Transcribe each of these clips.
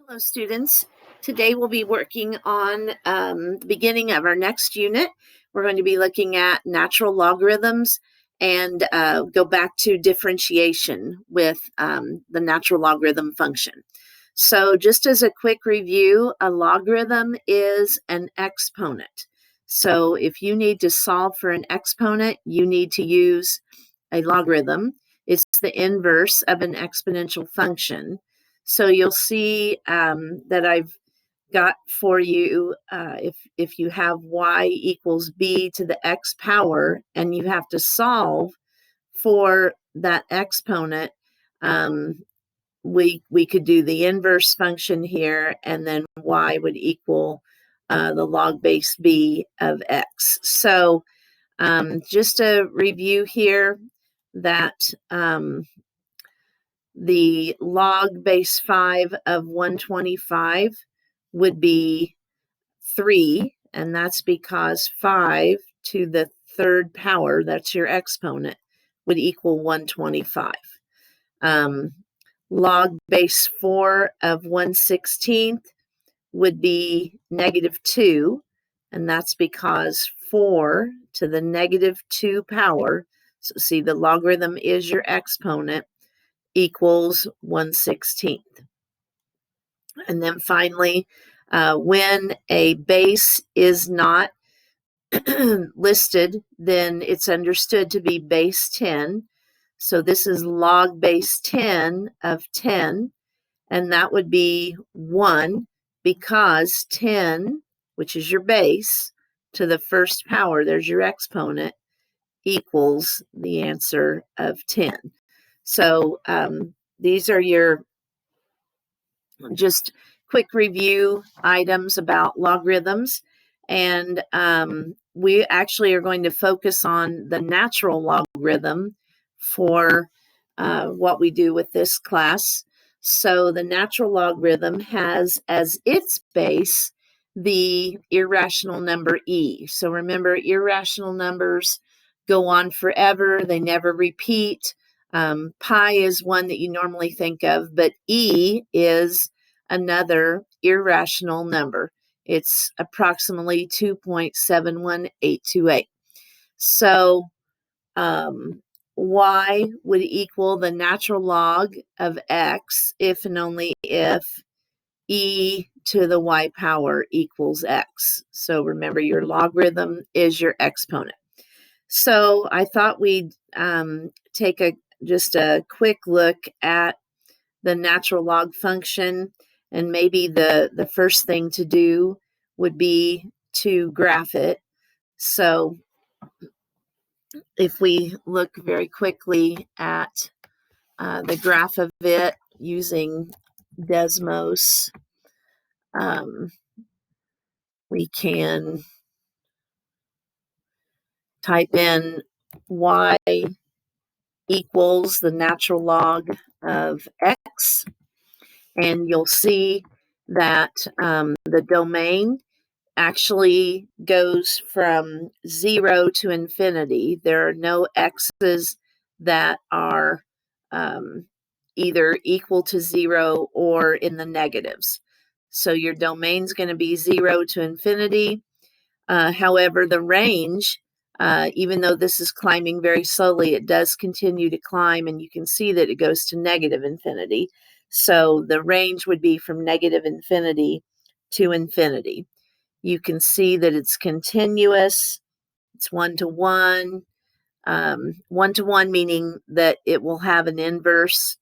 Hello, students. Today we'll be working on the beginning of our next unit. We're going to be looking at natural logarithms and go back to differentiation with the natural logarithm function. So just as a quick review, a logarithm is an exponent. So if you need to solve for an exponent, you need to use a logarithm. It's the inverse of an exponential function. So you'll see that I've got for you, if you have y equals b to the x power, and you have to solve for that exponent, we could do the inverse function here, and then y would equal the log base b of x. So just a review here that the log base 5 of 125 would be 3, and that's because 5 to the third power, that's your exponent, would equal 125. Log base 4 of 1/16 would be -2, and that's because 4 to the -2 power, so see the logarithm is your exponent, equals 1/16. And then finally, when a base is not listed, then it's understood to be base 10. So this is log base 10 of 10, and that would be 1 because 10, which is your base, to the first power, there's your exponent, equals the answer of 10. So these are your just quick review items about logarithms. And we actually are going to focus on the natural logarithm for what we do with this class. So the natural logarithm has as its base the irrational number e. So remember, irrational numbers go on forever. They never repeat. Pi is one that you normally think of, but e is another irrational number. It's approximately 2.71828. So y would equal the natural log of x if and only if e to the y power equals x. So remember, your logarithm is your exponent. So I thought we'd take just a quick look at the natural log function, and maybe the first thing to do would be to graph it. So if we look very quickly at the graph of it using Desmos, we can type in y equals the natural log of x, and you'll see that the domain actually goes from 0 to infinity. There are no x's that are either equal to 0 or in the negatives. So your domain's going to be 0 to infinity. However, the range, even though this is climbing very slowly, it does continue to climb, and you can see that it goes to negative infinity. So the range would be from negative infinity to infinity. You can see that it's continuous. It's 1 to 1. 1 to 1 meaning that it will have an inverse,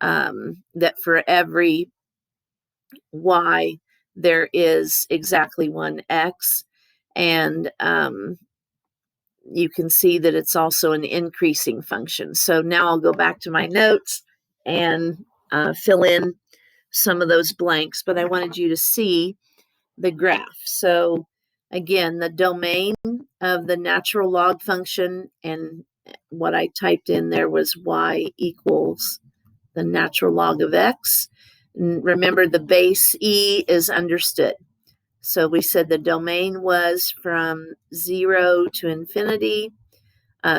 that for every y, there is exactly one x. And you can see that it's also an increasing function. So now I'll go back to my notes and fill in some of those blanks, but I wanted you to see the graph. So again, the domain of the natural log function, and what I typed in there was y equals the natural log of x. And remember, the base e is understood. So we said the domain was from 0 to infinity.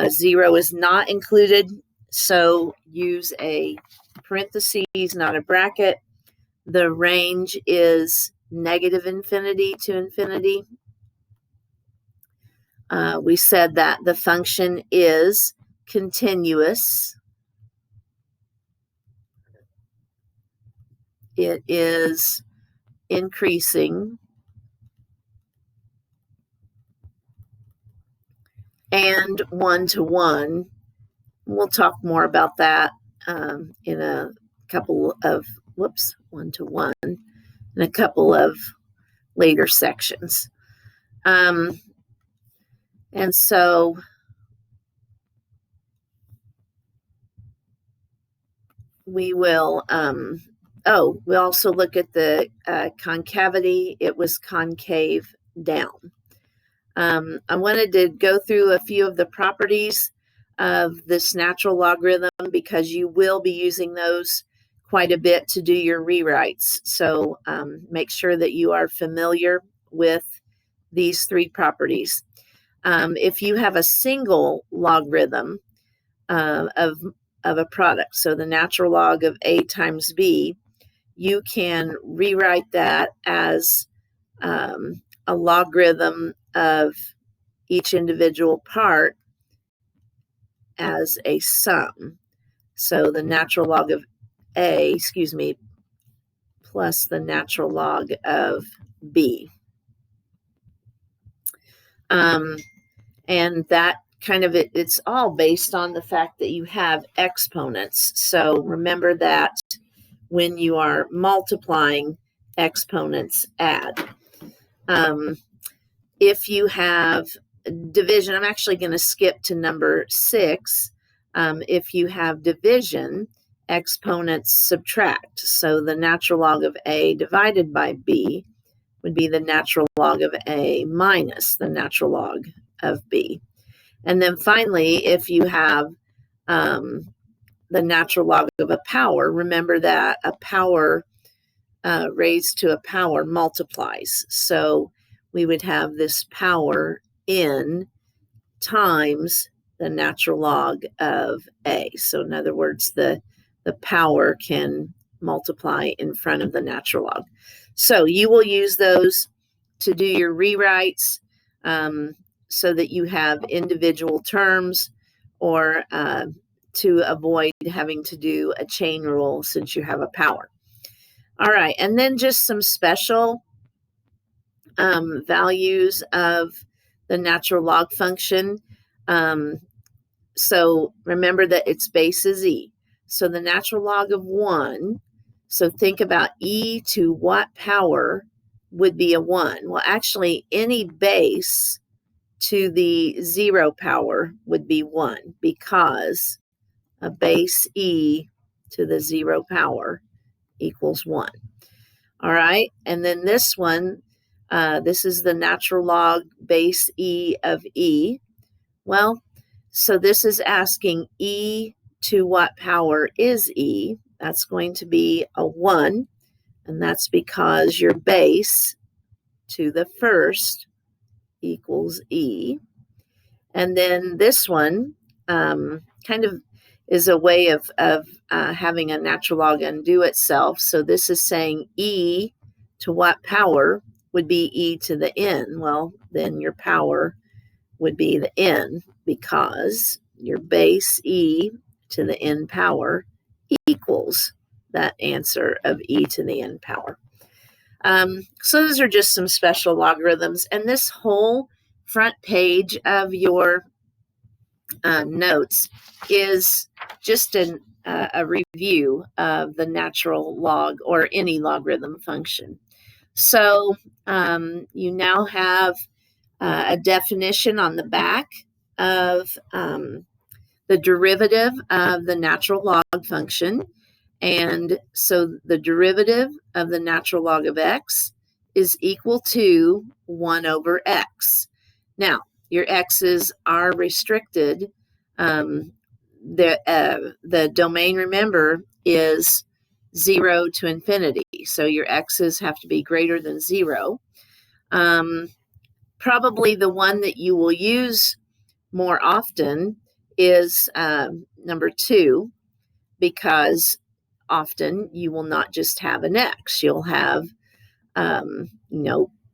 0 is not included, so use a parentheses, not a bracket. the range is negative infinity to infinity. We said that the function is continuous. It is increasing and one-to-one. We'll talk more about that in a couple of, one-to-one, in a couple of later sections. And so we will, we also look at the concavity. It was concave down. I wanted to go through a few of the properties of this natural logarithm because you will be using those quite a bit to do your rewrites. So make sure that you are familiar with these three properties. If you have a single logarithm of a product, so the natural log of A times B, you can rewrite that as a logarithm of each individual part as a sum. So the natural log of A, plus the natural log of B. And that kind of, it's all based on the fact that you have exponents. So remember that when you are multiplying, exponents add. If you have division, I'm actually going to skip to number 6. If you have division, exponents subtract. So the natural log of A divided by B would be the natural log of A minus the natural log of B. And then finally, if you have the natural log of a power, remember that a power raised to a power multiplies. So we would have this power n times the natural log of A. So in other words, the power can multiply in front of the natural log. So you will use those to do your rewrites so that you have individual terms, or to avoid having to do a chain rule since you have a power. All right, and then just some special values of the natural log function. So remember that its base is e. So the natural log of 1, so think about e to what power would be a 1? Well, actually, any base to the 0 power would be 1, because a base e to the 0 power equals 1. All right, and then this one, this is the natural log base e of e. Well, so this is asking e to what power is e? That's going to be a 1, and that's because your base to the first equals e. And then this one kind of is a way of having a natural log undo itself. So this is saying e to what power would be e to the n. Well, then your power would be the n, because your base e to the n power equals that answer of e to the n power. So those are just some special logarithms. And this whole front page of your notes is just a review of the natural log or any logarithm function. So you now have a definition on the back of the derivative of the natural log function. And so the derivative of the natural log of x is equal to 1 over x. Now, your x's are restricted. The domain, remember, is 0 to infinity. So your x's have to be greater than 0. Probably the one that you will use more often is number 2, because often you will not just have an x. You'll have,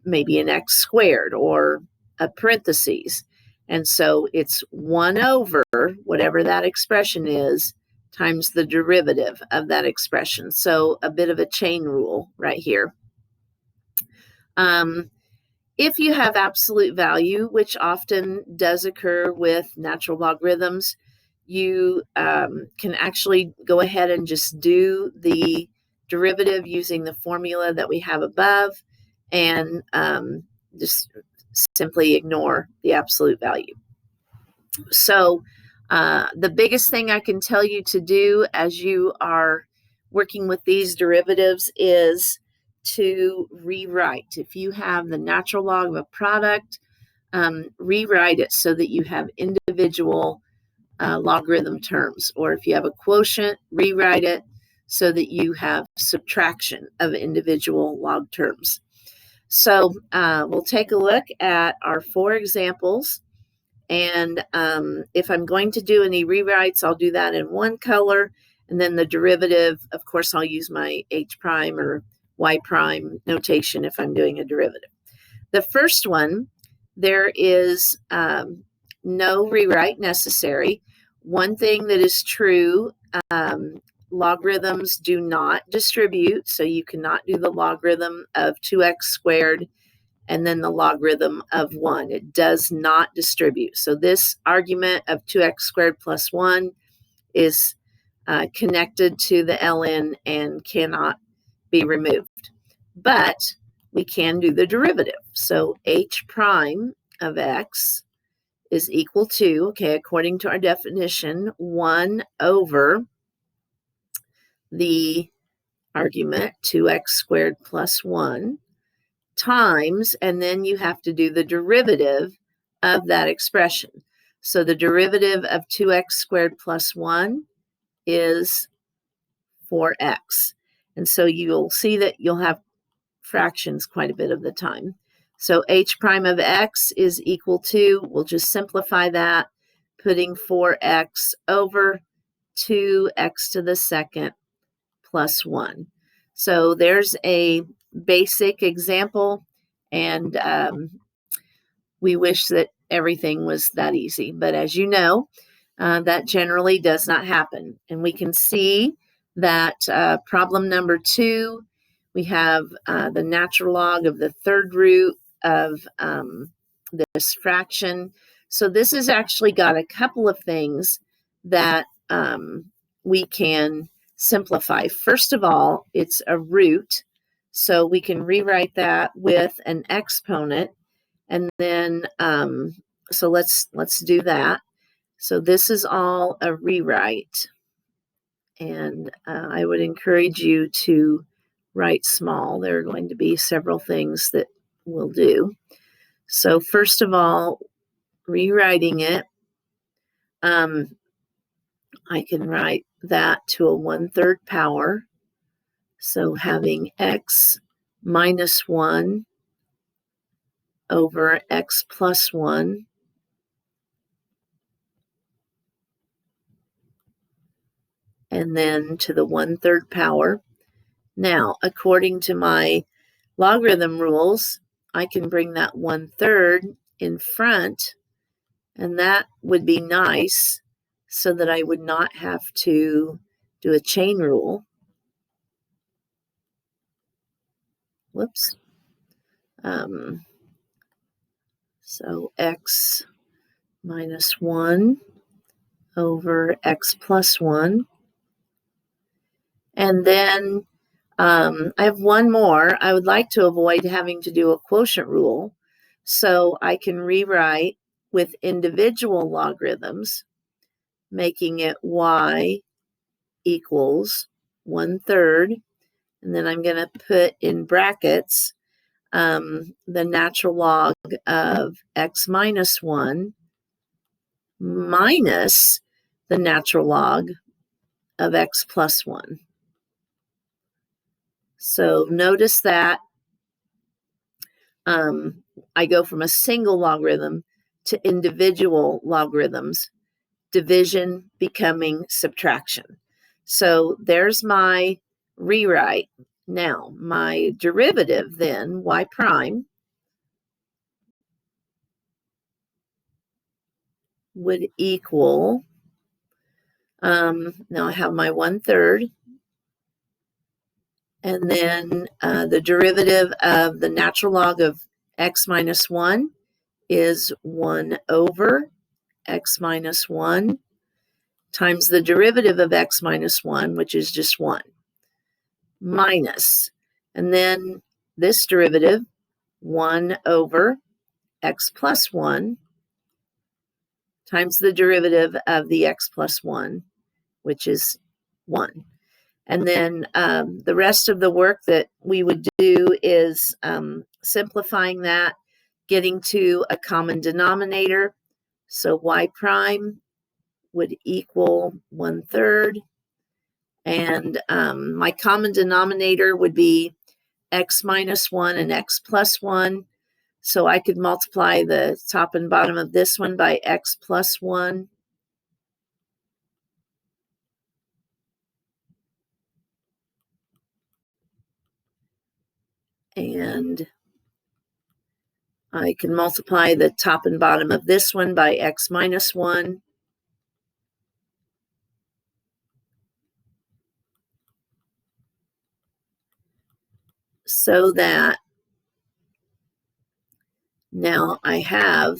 maybe an x squared or a parentheses. And so it's 1 over whatever that expression is times the derivative of that expression. So a bit of a chain rule right here. If you have absolute value, which often does occur with natural logarithms, you can actually go ahead and just do the derivative using the formula that we have above and just simply ignore the absolute value. So the biggest thing I can tell you to do as you are working with these derivatives is to rewrite. If you have the natural log of a product, rewrite it so that you have individual logarithm terms. Or if you have a quotient, rewrite it so that you have subtraction of individual log terms. So we'll take a look at our 4 examples. And if I'm going to do any rewrites, I'll do that in one color. And then the derivative, of course, I'll use my H prime or Y prime notation if I'm doing a derivative. The first one, there is no rewrite necessary. One thing that is true, logarithms do not distribute, so you cannot do the logarithm of 2x squared and then the logarithm of 1. It does not distribute. So this argument of 2x squared plus 1 is connected to the ln and cannot be removed. But we can do the derivative. So h prime of x is equal to, okay, according to our definition, 1 over the argument 2x squared plus 1 times, and then you have to do the derivative of that expression. So the derivative of 2x squared plus 1 is 4x. And so you'll see that you'll have fractions quite a bit of the time. So h prime of x is equal to, we'll just simplify that, putting 4x over 2x to the second plus 1. So there's a basic example, and we wish that everything was that easy. But as you know, that generally does not happen. And we can see that problem number 2, we have the natural log of the third root of this fraction. So this has actually got a couple of things that we can simplify. First of all, it's a root, so we can rewrite that with an exponent, and then so let's do that. So this is all a rewrite, and I would encourage you to write small. There are going to be several things that we'll do. So first of all, rewriting it, I can write that to a 1/3 power. So having x minus 1 over x plus 1 and then to the 1/3 power. Now, according to my logarithm rules, I can bring that 1/3 in front, and that would be nice so that I would not have to do a chain rule. Whoops. So x minus 1 over x plus 1. And then I have one more. I would like to avoid having to do a quotient rule, so I can rewrite with individual logarithms, making it y equals 1/3, and then I'm going to put in brackets the natural log of x minus 1 minus the natural log of x plus 1. So notice that I go from a single logarithm to individual logarithms, division becoming subtraction. So there's my rewrite. Now, my derivative then, y prime, would equal, now I have my 1/3, and then the derivative of the natural log of x minus 1 is 1 over x minus 1 times the derivative of x minus 1, which is just 1, minus, and then this derivative, 1 over x plus 1 times the derivative of the x plus 1, which is 1. And then the rest of the work that we would do is simplifying that, getting to a common denominator. So y prime would equal 1/3. And my common denominator would be x minus 1 and x plus 1. So I could multiply the top and bottom of this one by x plus 1. And I can multiply the top and bottom of this one by x minus 1. So that now I have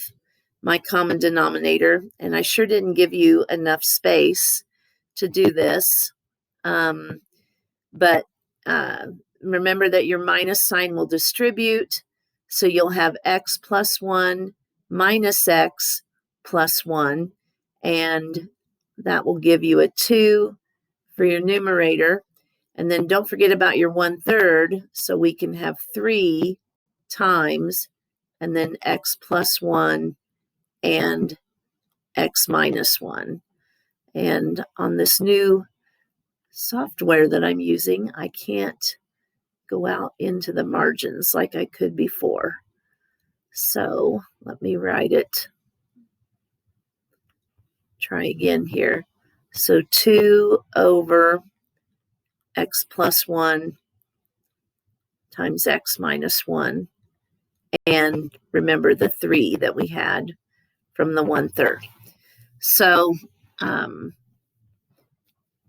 my common denominator, and I sure didn't give you enough space to do this. But remember that your minus sign will distribute, so you'll have x plus 1 minus x plus 1, and that will give you a 2 for your numerator. And then don't forget about your 1/3, so we can have 3 times, and then x plus 1 and x minus 1. And on this new software that I'm using, I can't go out into the margins like I could before. So let me write it. Try again here. So 2 over x plus 1 times x minus 1. And remember the 3 that we had from the 1/3. So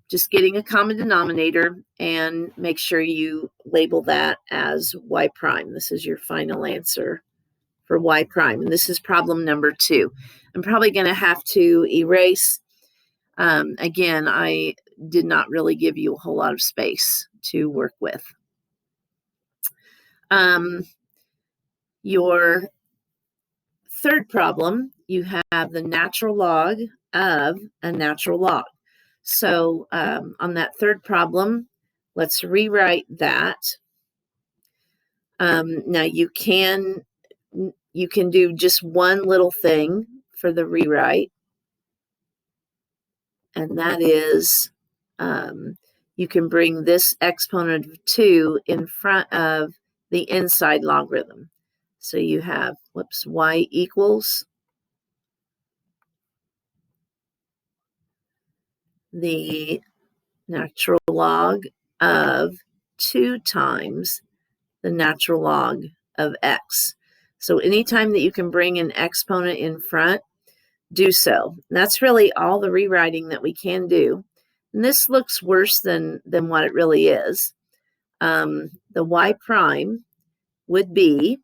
just getting a common denominator, and make sure you label that as y prime. This is your final answer for y prime. And this is problem number 2. I'm probably going to have to erase. Again, I did not really give you a whole lot of space to work with. Your third problem, you have the natural log of a natural log. So on that third problem, let's rewrite that. Now you can do just one little thing for the rewrite, and that is you can bring this exponent of 2 in front of the inside logarithm. So you have, y equals the natural log of 2 times the natural log of x. So anytime that you can bring an exponent in front, do so. And that's really all the rewriting that we can do. And this looks worse than what it really is. The y prime would be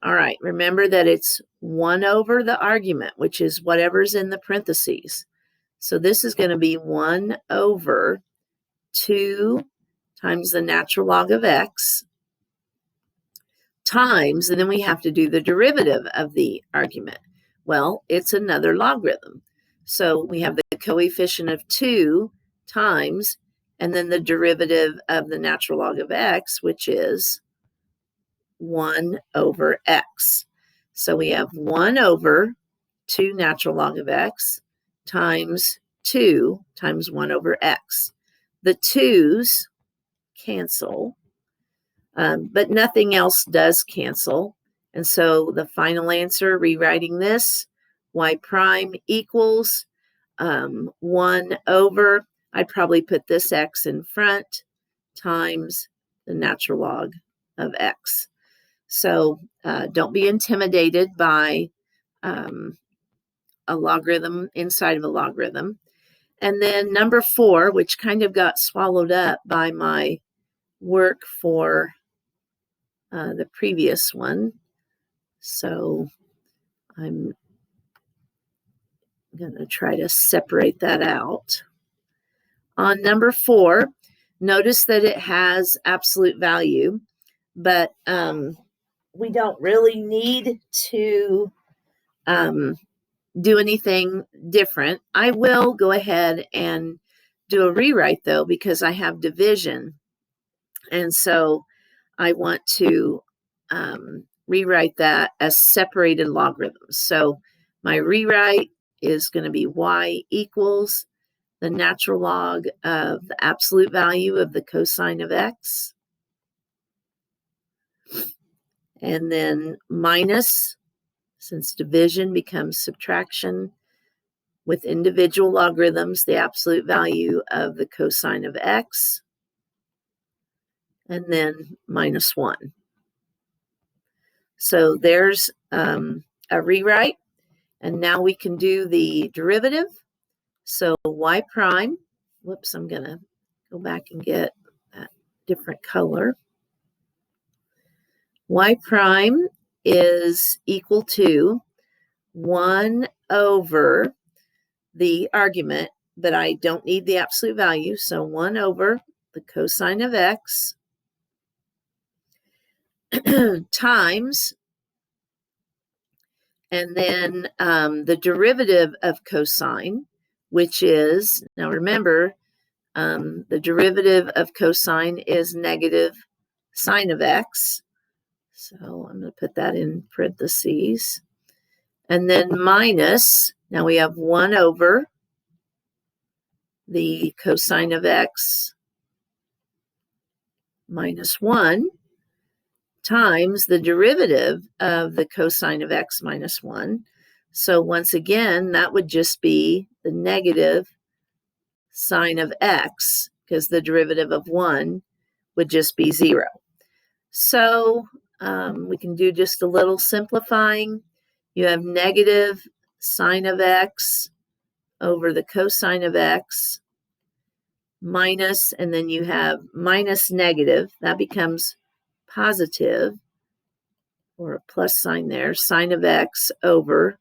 all right, remember that it's 1 over the argument, which is whatever's in the parentheses. So this is going to be 1 over 2 times the natural log of x times, and then we have to do the derivative of the argument. Well, it's another logarithm. So we have the coefficient of 2 times, and then the derivative of the natural log of x, which is 1 over x. So we have 1 over 2 natural log of x times 2 times 1 over x. The 2's cancel, but nothing else does cancel. And so the final answer, rewriting this, y prime equals 1 over, I'd probably put this x in front times the natural log of x. So don't be intimidated by a logarithm inside of a logarithm. And then number 4, which kind of got swallowed up by my work for the previous one. So I'm going to try to separate that out. On number 4, notice that it has absolute value, but we don't really need to do anything different. I will go ahead and do a rewrite, though, because I have division. And so I want to rewrite that as separated logarithms. So my rewrite is going to be y equals the natural log of the absolute value of the cosine of x, and then minus, since division becomes subtraction, with individual logarithms, the absolute value of the cosine of x, and then minus 1. So there's a rewrite, and now we can do the derivative. So y prime, whoops, I'm going to go back and get that different color. Y prime is equal to 1 over the argument, but I don't need the absolute value, so 1 over the cosine of x times, and then the derivative of cosine, which is, now remember, the derivative of cosine is negative sine of x. So I'm going to put that in parentheses. And then minus, now we have 1 over the cosine of x minus 1 times the derivative of the cosine of x minus 1. So once again, that would just be the negative sine of x, because the derivative of 1 would just be 0. So we can do just a little simplifying. You have negative sine of x over the cosine of x minus, and then you have minus negative. That becomes positive, or a plus sign there, sine of x over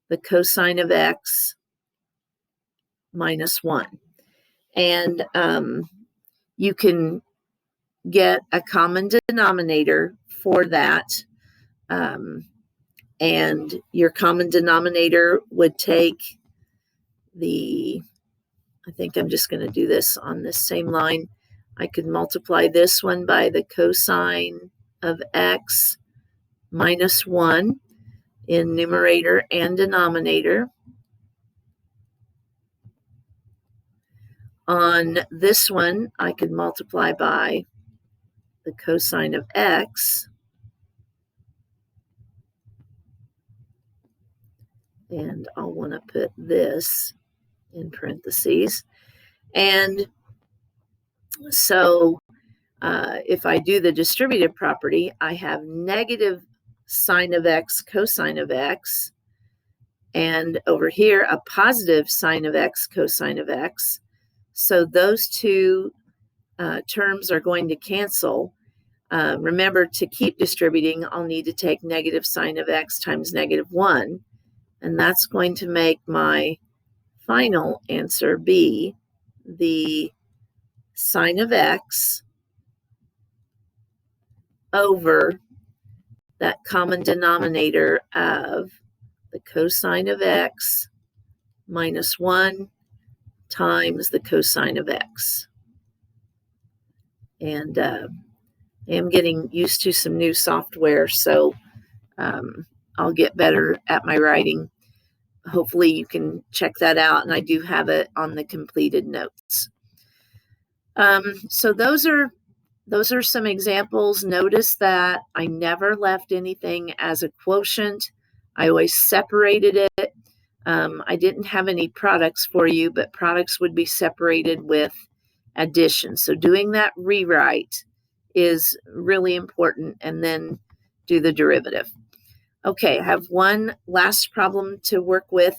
the cosine of x minus 1. And you can get a common denominator for that. And your common denominator would take the, I think I'm just going to do this on this same line. I could multiply this one by the cosine of x minus 1 in numerator and denominator. On this one, I could multiply by the cosine of x, and I'll want to put this in parentheses. And so if I do the distributive property, I have negative sine of x cosine of x, and over here a positive sine of x cosine of x. So those two terms are going to cancel. Remember, to keep distributing, I'll need to take negative sine of x times negative 1, and that's going to make my final answer be the sine of x over that common denominator of the cosine of x minus 1 times the cosine of x. And I am getting used to some new software, so I'll get better at my writing. Hopefully you can check that out, and I do have it on the completed notes. So those are some examples. Notice that I never left anything as a quotient. I always separated it. I didn't have any products for you, but products would be separated with addition. So doing that rewrite is really important, and then do the derivative. Okay, I have one last problem to work with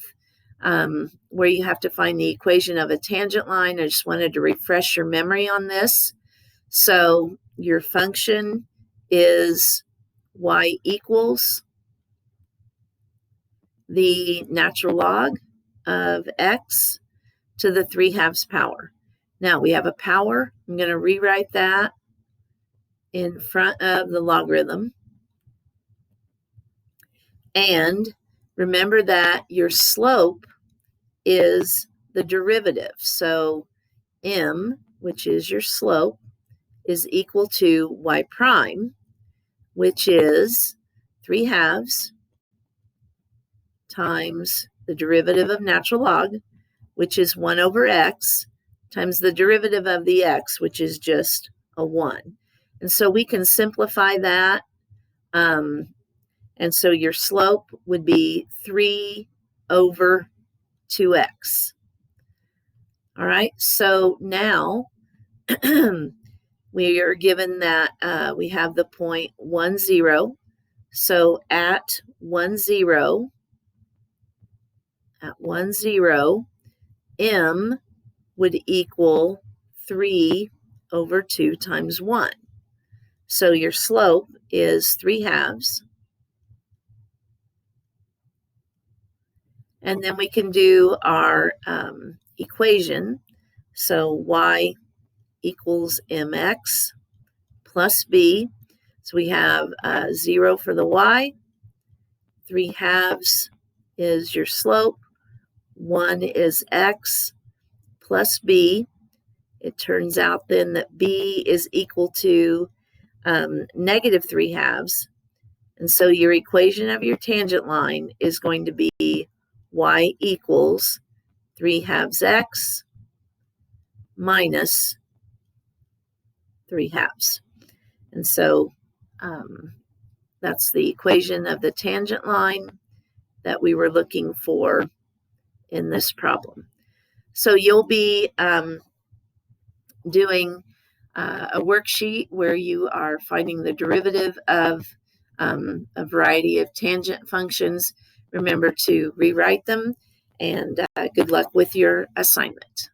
where you have to find the equation of a tangent line. I just wanted to refresh your memory on this. So your function is y equals the natural log of x to the 3/2 power. Now we have a power. I'm going to rewrite that in front of the logarithm. And remember that your slope is the derivative. So m, which is your slope, is equal to y prime, which is 3/2 times the derivative of natural log, which is 1 over x, times the derivative of the x, which is just a 1. And so we can simplify that. And so your slope would be 3 over 2x. All right, so now we are given that we have the point 1, 0. So at 1, 0, m would equal 3 over 2 times 1. So your slope is 3/2. And then we can do our equation. So y equals mx plus b. So we have 0 for the y. 3/2 is your slope. 1 is x plus b. It turns out then that b is equal to negative 3/2. And so your equation of your tangent line is going to be y equals 3/2 x minus 3/2. And so that's the equation of the tangent line that we were looking for in this problem. So you'll be doing a worksheet where you are finding the derivative of a variety of tangent functions. Remember to rewrite them, and good luck with your assignment.